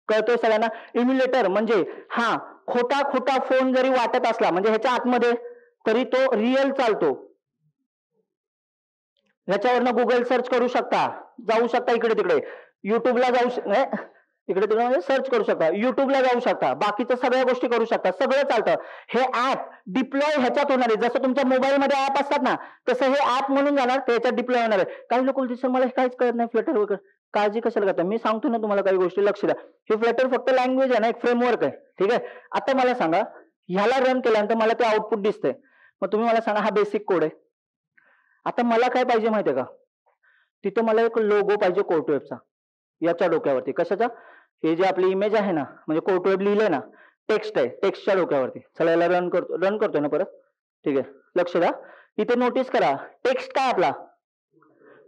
कळतोय सगळ्यांना? इम्युलेटर म्हणजे हा खोटा खोटा फोन जरी वाटत असला, म्हणजे ह्याच्या आतमध्ये, तरी तो रिअल चालतो. ह्याच्यावरनं गुगल सर्च करू शकता, जाऊ शकता इकडे तिकडे, युट्यूबला जाऊ इकडे तिकडे म्हणजे सर्च करू शकता, युट्यूबला जाऊ शकता, बाकीच्या सगळ्या गोष्टी करू शकता, सगळं चालतं. हे ऍप डिप्लॉय ह्याच्यात होणार आहे. जसं तुमच्या मोबाईलमध्ये ऍप असतात ना, तसं हे ऍप म्हणून जाणार, त्याच्यात डिप्लॉय होणार आहे. काही लोक दिसत मला काहीच कळत नाही फ्लटर वगैरे, काळजी कशाला करता? मी सांगतो ना तुम्हाला काही गोष्टी, लक्ष द्या. हे फ्लटर फक्त लँग्वेज आहे ना, एक फ्रेमवर्क आहे. ठीक आहे, आता मला सांगा, ह्याला रन केल्यानंतर मला ते आउटपुट दिसतंय. मग तुम्ही मला सांगा, हा बेसिक कोड आहे. आता मला काय पाहिजे माहितीये का? तिथं मला एक लोगो पाहिजे कोर्टवेबचा, याच्या डोक्यावरती. कशाचा? हे जे आपली इमेज आहे ना, म्हणजे कोर्टवेब लिहिलंय ना, टेक्स्ट आहे, टेक्स्टच्या डोक्यावरती. चला याला रन करतोय ना परत. ठीक आहे, लक्ष द्या. इथे नोटीस करा, टेक्स्ट काय आपला?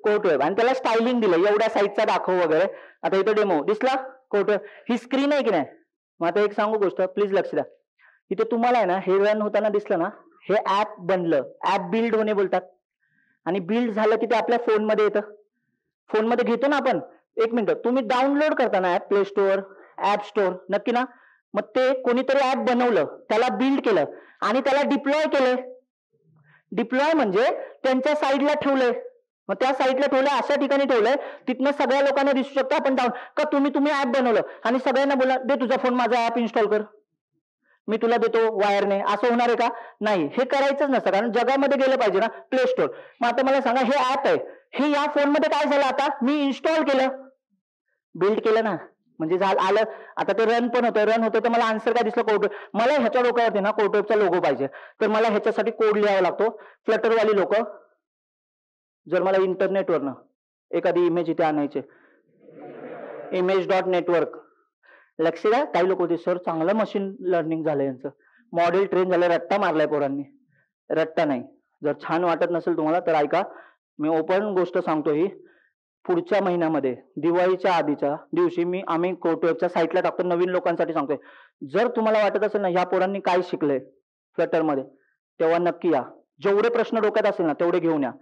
कोर्टवेब, आणि त्याला स्टायलिंग दिलं, एवढ्या साईजचा दाखव वगैरे. आता इथे डेमो दिसला, कोर्टवेब, ही स्क्रीन आहे की नाही? मग आता एक सांगू गोष्ट, प्लीज लक्ष द्या. इथे तुम्हाला आहे ना, हे रन होताना दिसलं ना, हे ऍप बनलं, ऍप बिल्ड होणे बोलतात. आणि बिल्ड झालं की ते आपल्या फोनमध्ये येतं. फोनमध्ये घेतो ना आपण. एक मिनिट, तुम्ही डाउनलोड करताना app play store app store, नक्की ना? मग ते कोणीतरी ऍप बनवलं, त्याला बिल्ड केलं आणि त्याला डिप्लॉय केलंय. डिप्लॉय म्हणजे त्यांच्या साईडला ठेवलंय. मग त्या साईडला ठेवलंय, अशा ठिकाणी ठेवलंय तिथनं सगळ्या लोकांना दिसू शकतं आपण जाऊन. का तुम्ही ऍप बनवलं आणि सगळ्यांना बोला दे तुझा फोन माझा ऍप इन्स्टॉल कर, मी तुला देतो वायरने, असं होणार आहे का? नाही. हे करायचंच नसतं, कारण जगामध्ये गेलं पाहिजे ना प्ले स्टोअर. मग आता मला सांगा, हे ऍप आहे, हे या फोनमध्ये काय झालं? आता मी इन्स्टॉल केलं, बिल्ड केलं ना, म्हणजे आलं. आता ते रन पण होतं, रन होतं तर मला आन्सर काय दिसलं? कोर्ट. मला ह्याच्या डोक्यावरती ना कोर्टवेबचा लोगो पाहिजे, तर मला ह्याच्यासाठी कोड लिहावा लागतो. फ्लटरवाली लोक, जर मला इंटरनेटवरनं एखादी इमेज इथे आणायची, image.network, लक्ष द्या. काही लोक होते, सर चांगलं मशीन लर्निंग झालं यांचं, मॉडेल ट्रेन झालं, रट्टा मारलाय पोरांनी. रट्टा नाही. जर छान वाटत नसेल तुम्हाला तर ऐका, मी ओपन गोष्ट सांगतो. ही पुढच्या महिन्यामध्ये दिवाळीच्या आधीच्या दिवशी आम्ही कोर्टवेबच्या साईटला टाकतो, नवीन लोकांसाठी सांगतोय. जर तुम्हाला वाटत असेल ना ह्या पोरांनी काय शिकलंय फ्लटरमध्ये, तेव्हा नक्की या. जेवढे प्रश्न डोक्यात असेल ना तेवढे घेऊन या,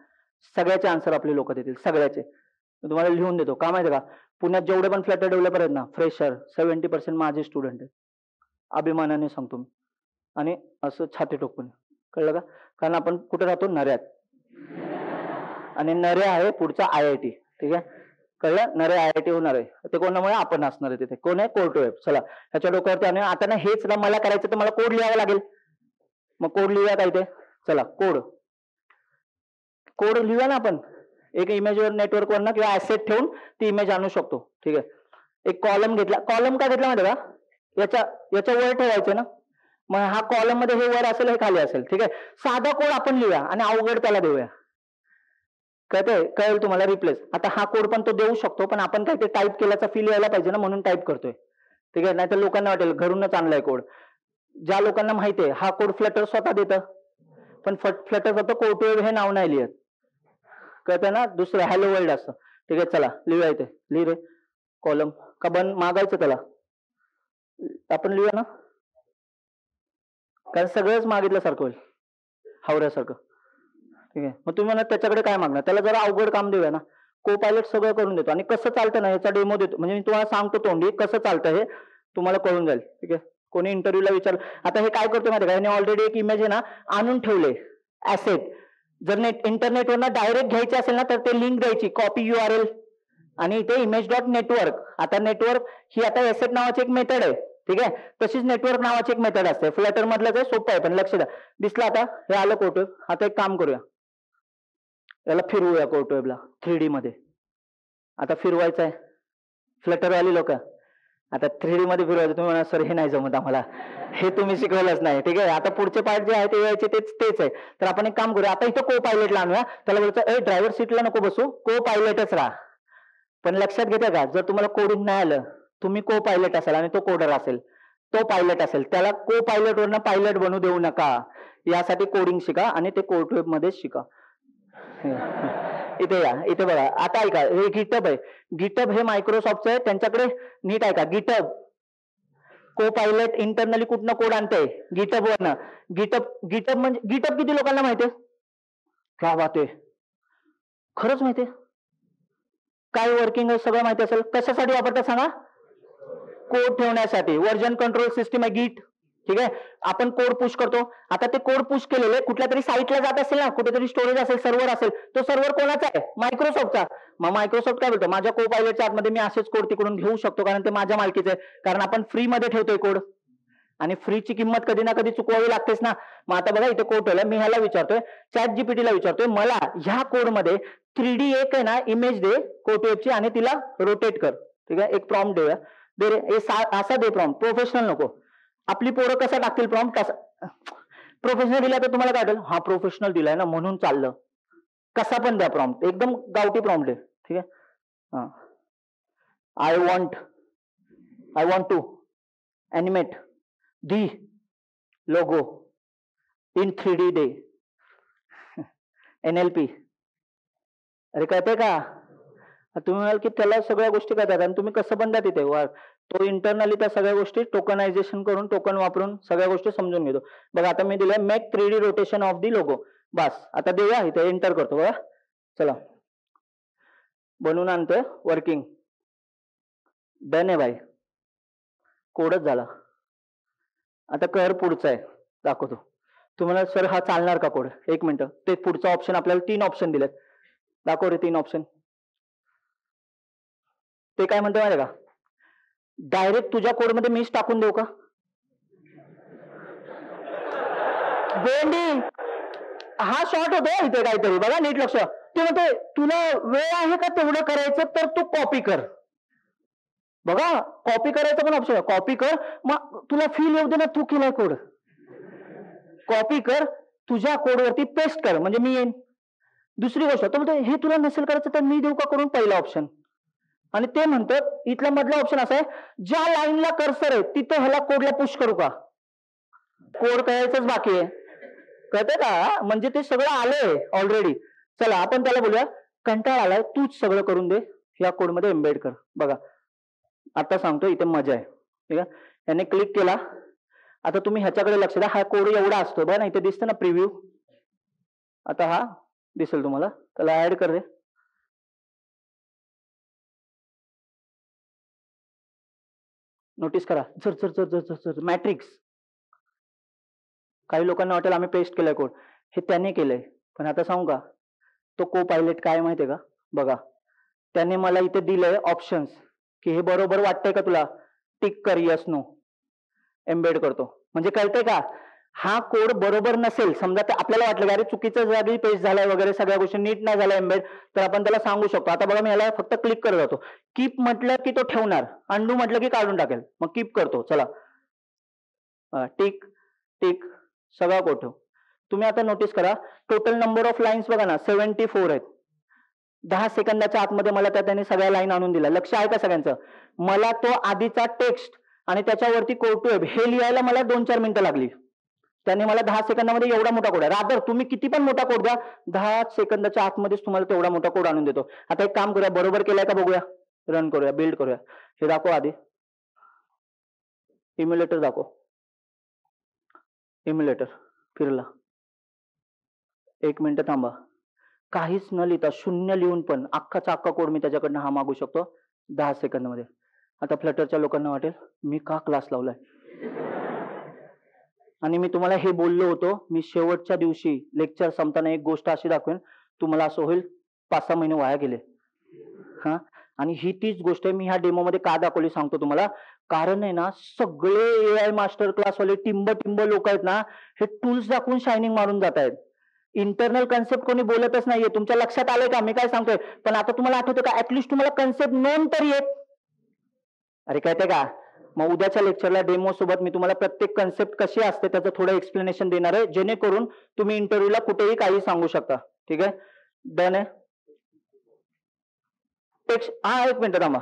सगळ्याचे आन्सर आपले लोक देतील, सगळ्याचे. मी तुम्हाला लिहून देतो. का माहिती का, पुण्यात जेवढे पण फ्लटर डेव्हलपर आहेत ना, फ्रेशर 70% माझे स्टुडंट आहेत. अभिमानाने सांगतो मी, आणि असं छाती ठोकून. कळलं का? कारण आपण कुठे राहतो? नऱ्यात. आणि नरे आहे पुढचा IIT. ठीक आहे, कळलं? नरे IIT होणार आहे. ते कोणामुळे? आपण असणार आहे तिथे. कोण आहे? कोर्टवेब. चला, ह्याच्या डोक्यावरती आणि आता ना हेच ना मला करायचं, तर मला कोड लिहावा लागेल. मग कोड लिहूया काय ते? चला, कोड लिहूया ना आपण. एक इमेजवर नेटवर्कवर ना किंवा ऍसेट ठेवून ती इमेज आणू शकतो. ठीक आहे, एक कॉलम घेतला. कॉलम का घेतला माहिती का? याच्या वर ठेवायचं ना, मग हा कॉलम मध्ये हे वर असेल, हे खाली असेल. ठीक आहे, साधा कोड आपण लिहूया आणि अवघड त्याला देऊया. कळेल तुम्हाला रिप्लेस. आता हा कोड पण तो देऊ शकतो, पण आपण काय ते टाईप केल्याचा फील यायला पाहिजे ना, म्हणून टाईप करतोय. ठीक आहे, नाही तर लोकांना वाटेल घरूनच आणलाय कोड. ज्या लोकांना माहितीये हा कोड फ्लटर स्वतः देतं, पण फ्लटर फक्त कोर्टवेब हे नाव नाही लिहित. कळतंय ना? दुसरं हॅलो वर्ल्ड असतं. ठीक आहे, चला लिहूया इथे. लिह रे कॉलम. का मागायचं त्याला? आपण लिहूया ना, कारण सगळंच मागितल्यासारखं होईल, हावऱ्यासारखं. ठीक आहे, मग तुम्ही म्हणा त्याच्याकडे काय मागणार? त्याला जरा अवघड काम देऊया ना. को पायलट सगळं करून देतो, आणि कसं चालतं ना याचा डेमो देतो. म्हणजे मी तुम्हाला सांगतो तोंडी कसं चालतं हे तुम्हाला कळून जाईल. ठीक आहे, कोणी इंटरव्ह्यूला विचार. आता हे काय करतो माहिती का, ऑलरेडी एक इमेज आहे ना आणून ठेवले, ऍसेट. जर इंटरनेटवर ना डायरेक्ट घ्यायचे असेल ना तर ते लिंक द्यायची, कॉपी URL, आणि इथे image.network. आता नेटवर्क ही आता एसेट नावाची एक मेथड आहे. ठीक आहे, तशीच नेटवर्क नावाची एक मेथड असते. फ्लटर मधलं ते सोपं आहे, पण लक्ष द्या. दिसलं आता? हे आलं कोर्टवेब. आता एक काम करूया, याला फिरवूया कोर्टवेबला 3D मध्ये. आता फिरवायचं आहे. फ्लटरवाली लोक आता 3D मध्ये फिरवायचं. तुम्ही म्हणा सर हे नाही जमत आम्हाला, हे तुम्ही शिकवलंच नाही. ठीक आहे, आता पुढचे पार्ट जे आहे ते यायचे तेच आहे. तर आपण एक काम करूया, आता इथं को पायलटला आणूया. त्याला बोलायचं ड्रायव्हर सीटला नको बसू, को पायलटच राहा. पण लक्षात घेता का, जर तुम्हाला कोडिंग नाही आलं, तुम्ही को पायलट असाल आणि तो कोडर असेल, तो पायलट असेल, त्याला को पायलट वरनं पायलट बनू देऊ नका. यासाठी कोडिंग शिका आणि ते कोर्टवेब मध्ये शिका. इथे या, इथे बघा. आता ऐका, हे गिटहब आहे. गिटहब हे मायक्रोसॉफ्टचं आहे. त्यांच्याकडे नीट ऐका, गिटहब को पायलट इंटरनली कुठनं कोड आणतंय? गिटहब वरनं. गिटहब म्हणजे गिटहब किती लोकांना माहितीये? क्या बात आहे, खरंच माहितीये? काय वर्किंग आहे सगळं माहिती असेल. कशासाठी वापरतात सांगा? कोड ठेवण्यासाठी. व्हर्जन कंट्रोल सिस्टीम आहे गिट. ठीक आहे, आपण कोड पुश करतो. आता ते कोड पुश केलेले कुठल्या तरी साईटला जात असेल ना, कुठेतरी स्टोरेज असेल, सर्व्हर असेल, तो सर्व्हर कोणाचा आहे? मायक्रोसॉफ्टचा. मग मायक्रोसॉफ्ट काय बोलतो, माझ्या को पायलटच्या आतमध्ये मी असेच कोड तिकडून घेऊ शकतो, कारण ते माझ्या मालकीचे आहे. कारण आपण फ्री मध्ये ठेवतोय कोड, आणि फ्रीची किंमत कधी ना कधी चुकवावी लागतेच ना. मग आता बघा इथे कोड ठेवला. मी ह्याला विचारतोय, ChatGPT ला विचारतोय, मला ह्या कोडमध्ये 3D एक आहे ना इमेज दे कोर्टवेबची, आणि तिला रोटेट कर. ठीक आहे, एक प्रॉम्प्ट देऊया. दे रे, असा दे प्रॉम्प्ट, प्रोफेशनल नको. आपली पोरं कसं टाकतील प्रॉम्प्ट? कसं प्रोफेशनल दिला तर तुम्हाला काय वाटेल, हा प्रोफेशनल दिलाय ना म्हणून चाललं. कसा पण द्या प्रॉम्प्ट, एकदम गावठी प्रॉम्प्ट आहे. ठीक आहे, I want to animate the logo in 3D day. NLP. अरे कळतंय का? तुम्ही म्हणाल की त्याला सगळ्या गोष्टी करतात, आणि तुम्ही कसं बनता तिथे वर. तो इंटरनली त्या सगळ्या गोष्टी टोकनायझेशन करून, टोकन वापरून सगळ्या गोष्टी समजून घेतो. बघा आता मी दिलंय make 3D rotation of the logo. बस आता देऊया, इथे एंटर करतो. बघा चला, बनवून आणतोय. वर्किंग डन आहे भाई. कोडच झाला. आता कर पुढचा आहे, दाखवतो तुम्हाला. सर हा चालणार का कोड? एक मिनिट. ते पुढचा ऑप्शन आपल्याला 3 ऑप्शन दिलेत. दाखव रे 3 ऑप्शन. ते काय म्हणते माहिती का? डायरेक्ट तुझ्या कोडमध्ये मीच टाकून देऊ का? भेंडी हा शॉर्ट होतो इथे काहीतरी, बघा नीट लक्ष. ते म्हणते तुला वेळ आहे का तेवढं करायचं, तर तू कॉपी कर. बघा कॉपी करायचं पण ऑप्शन आहे. कॉपी कर, मग तुला फील येऊ दे ना तू केलाय कोड. कॉपी कर, तुझ्या कोडवरती पेस्ट कर, म्हणजे मी येईन. दुसरी गोष्ट तो म्हणतो हे तुला नसेल करायचं तर मी देऊ का करून, पहिला ऑप्शन. आणि ते म्हणतात इथला मधला ऑप्शन असा आहे, ज्या लाईनला कर्सर आहे तिथे ह्याला कोडला पुश करू का? कोड करायचंच बाकी आहे, कळतंय का? म्हणजे ते सगळं आलंय ऑलरेडी. चला आपण त्याला बोलूया, कंटाळा आलाय तूच सगळं करून दे, या कोडमध्ये एम्बेड कर. बघा आता सांगतो, इथे मजा आहे. ठीक आहे, याने क्लिक केला. आता तुम्ही ह्याच्याकडे लक्ष द्या. हा कोड एवढा असतो बघा ना, इथे दिसतं ना प्रिव्ह्यू. आता हा दिसेल तुम्हाला, त्याला ऍड कर दे. नोटीस करा, जर जर जर जर जर जर मॅट्रिक्स. काही लोकांना वाटेल आम्ही पेस्ट केलाय कोड, हे त्याने केलंय. पण आता सांगू का, तो को पायलट काय माहितीये का? बघा त्याने मला इथे दिलंय ऑप्शन्स, की हे बरोबर वाटतंय का तुला, टिक कर, यस नो, एम्बेड करतो. म्हणजे कळतंय का, हा कोड बरोबर नसेल समजा, तर आपल्याला वाटलं की अरे चुकीच्या जागी पेस्ट झालाय वगैरे, सगळ्या गोष्टी नीट नाही झाल्या एम्बेड, तर आपण त्याला सांगू शकतो. आता बघा मी याला फक्त क्लिक करत जातो. कीप म्हटलं की तो ठेवणार, अंडू म्हटलं की काढून टाकेल. मग कीप करतो. चला टिक टिक, सगळा कोड ठेव. तुम्ही आता नोटीस करा, टोटल नंबर ऑफ लाईन्स बघा ना 74 आहेत. 10 सेकंदाच्या आतमध्ये मला त्याने सगळ्या लाईन आणून दिल्या. लक्ष आहे का सगळ्यांचं? मला तो आधीचा टेक्स्ट आणि त्याच्यावरती कोड टू वेब हे लिहायला मला 2-4 मिनिटं लागली. त्याने मला 10 सेकंदामध्ये एवढा मोठा कोड आहे. रादर तुम्ही किती पण मोठा कोड द्या, 10 सेकंदाच्या आतमध्येच तुम्हाला तेवढा मोठा कोड आणून देतो. आता एक काम करूया, बरोबर केलाय का बघूया, रन करूया, बिल्ड करूया. हे दाखव आधी, इम्युलेटर दाखव. इम्युलेटर फिरला. 1 मिनिट थांबा. काहीच न लिहिता, शून्य लिहून पण अख्खाचा अख्खा कोड मी त्याच्याकडनं हा मागू शकतो 10 सेकंदमध्ये. आता फ्लटरच्या लोकांना वाटेल मी का क्लास लावलाय. आणि मी तुम्हाला हे बोललो होतो, मी शेवटच्या दिवशी लेक्चर संपताना एक गोष्ट अशी दाखवेन, तुम्हाला असं होईल 5-6 महिने वाया गेले. हा, आणि ही तीच गोष्ट आहे मी ह्या डेमो मध्ये का दाखवली सांगतो तुम्हाला. कारण आहे ना, सगळे एआय मास्टर क्लास वाले टिंब टिंब लोक आहेत ना, हे टूल्स दाखवून शायनिंग मारून जात आहेत. इंटरनल कन्सेप्ट कोणी बोलतच नाहीये. तुमच्या लक्षात आलंय का मी काय सांगतोय? पण आता तुम्हाला आठवतं का, ऍटलिस्ट तुम्हाला कन्सेप्ट नोन तरी येत. अरे कळते का? मग उद्याच्या लेक्चरला डेमो सोबत मी तुम्हाला प्रत्येक कन्सेप्ट कशी असते त्याचं थोडं एक्सप्लेनेशन देणार आहे, जेणेकरून तुम्ही इंटरव्ह्यूला कुठेही काही सांगू शकता. ठीक आहे, डन आहे. टेक्स्ट, हा 1 मिनिट थांबा.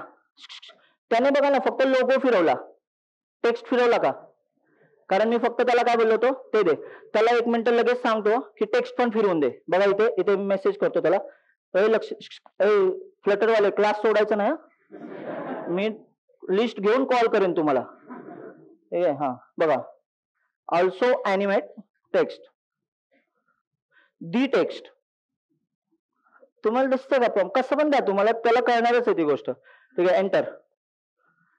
त्याने बघा ना फक्त लोगो फिरवला, टेक्स्ट फिरवला का? कारण मी फक्त त्याला काय बोललो होतो ते दे. त्याला 1 मिनिट लगेच सांगतो की टेक्स्ट पण फिरवून दे. बघा इथे इथे मेसेज करतो त्याला, लक्ष, फ्लटरवाले क्लास सोडायचं नाही, मी लिस्ट घेऊन कॉल करेन तुम्हाला. हा बघा, ऑल्सो अॅनिमेट टेक्स्ट, दी टेक्स्ट. तुम्हाला दिसतं का? कसं पण द्या, तुम्हाला त्याला कळणारच आहे ती गोष्ट. ठीक आहे, एंटर.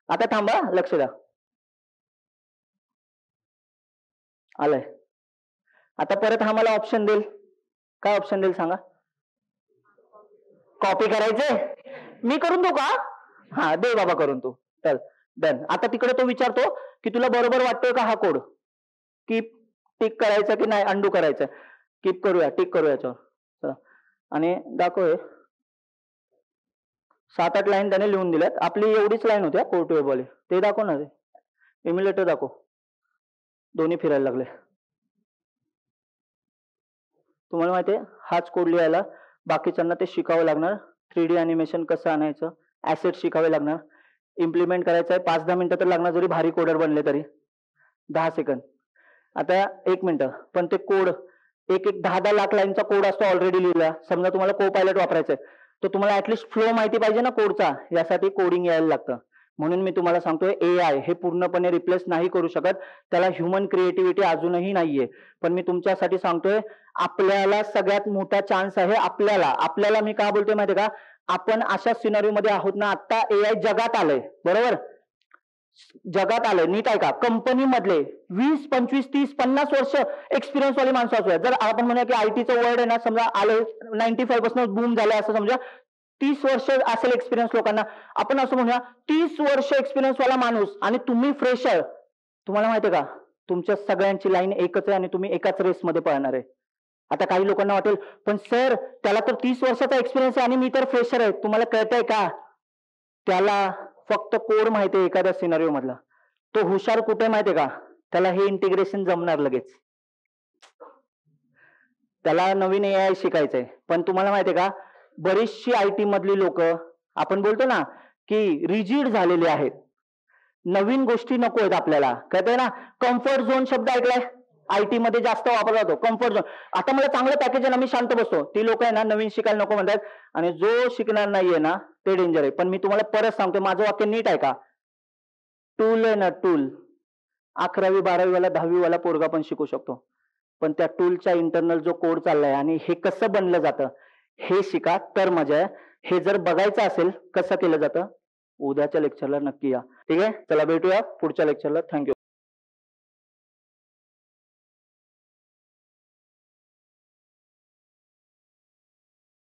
आता थांबा, लक्ष द्या, आलंय. आता परत हा मला ऑप्शन देईल. काय ऑप्शन देईल सांगा? कॉपी करायचे, मी करून देऊ का? हा दे बाबा करून तू. चल डन. आता तिकडे तो विचारतो की तुला बरोबर वाटतोय का हा कोड, कीप टिक करायचं की नाही अंडू करायचं. कीप करूया, टिक करूया. चला आणि दाखव. 7-8 लाईन त्याने लिहून दिल्यात. आपली एवढीच लाईन होत्या कोड टू वेब वाली. ते दाखव ना, इम्युलेटर दाखव. दोन्ही फिरायला लागले. तुम्हाला माहितीये हाच कोड लिहायला बाकीच्यांना ते शिकावं लागणार. 3D अॅनिमेशन कसं आणायचं, ऍसेट शिकावे लागणार, इम्प्लिमेंट करायचं आहे. 5-10 मिनिटं तर लागणार, जरी भारी कोडर बनले तरी. 10 सेकंद. आता 1 मिनिट. पण ते कोड एक 10-10 लाख लाईनचा कोड असतो ऑलरेडी लिहिला. समजा तुम्हाला को पायलट वापरायचंय, तर तुम्हाला ऍटलिस्ट फ्लो माहिती पाहिजे ना कोडचा, यासाठी कोडिंग यायला लागतं. म्हणून मी तुम्हाला सांगतोय एआय हे पूर्णपणे रिप्लेस नाही करू शकत. त्याला ह्युमन क्रिएटिव्हिटी अजूनही नाहीये. पण मी तुमच्यासाठी सांगतोय, आपल्याला सगळ्यात मोठा चान्स आहे. आपल्याला मी का बोलतोय माहितीये का, आपण अशा सिनारिओ मध्ये आहोत ना, आता एआय जगात आलंय बरोबर. जगात आलं, नीट आहे का, कंपनी मधले 20, 25, 30, 50 वर्ष एक्सपिरियन्स वाली माणसं असू जर आपण म्हणूया की आयटीचं वर्ड आहे ना, समजा आलं 95% बूम झालं असं समजा, 30 वर्ष असेल एक्सपिरियन्स लोकांना, आपण असं म्हणूया 30 वर्ष एक्सपिरियन्स वाला माणूस आणि तुम्ही फ्रेशर, तुम्हाला माहितीये का तुमच्या सगळ्यांची लाईन एकच आहे आणि तुम्ही एकाच रेसमध्ये पळणार आहे. आता काही लोकांना वाटेल पण सर त्याला तर 30 वर्षाचा एक्सपिरियन्स आहे आणि मी तर फ्रेशर आहे. तुम्हाला कळतंय का, त्याला फक्त कोड माहितीये एखाद्या सिनारिओ मधला. तो हुशार कुठे माहितीये का, त्याला हे इंटिग्रेशन जमणार लगेच, त्याला नवीन एआय शिकायचंय. पण तुम्हाला माहितीये का बरीचशी आयटी मधली लोक आपण बोलतो ना की रिजिड झालेले आहेत, नवीन गोष्टी नको आहेत आपल्याला, कळतंय ना. कम्फर्ट झोन शब्द ऐकलाय, आयटी मध्ये जास्त वापरला जातो कम्फर्ट झोन. आता मला चांगलं पॅकेज आहे ना, मी शांत बसतो, ती लोक आहे ना नवीन शिकायला नको म्हणतात आणि जो शिकणार नाहीये ना ते डेंजर आहे. पण मी तुम्हाला परत सांगतो, माझं वाक्य नीट आहे का, टूल आहे ना टूल, 11वी 12वी वाला 10वी वाला पोरगा पण शिकू शकतो. पण त्या टूलच्या इंटरनल जो कोड चाललाय आणि हे कसं बनलं जातं हे शिका तर मजा आहे. हे जर बघायचं असेल कसं केलं जातं, उद्याच्या लेक्चरला नक्की या. ठीक आहे, चला भेटूया पुढच्या लेक्चरला. थँक्यू.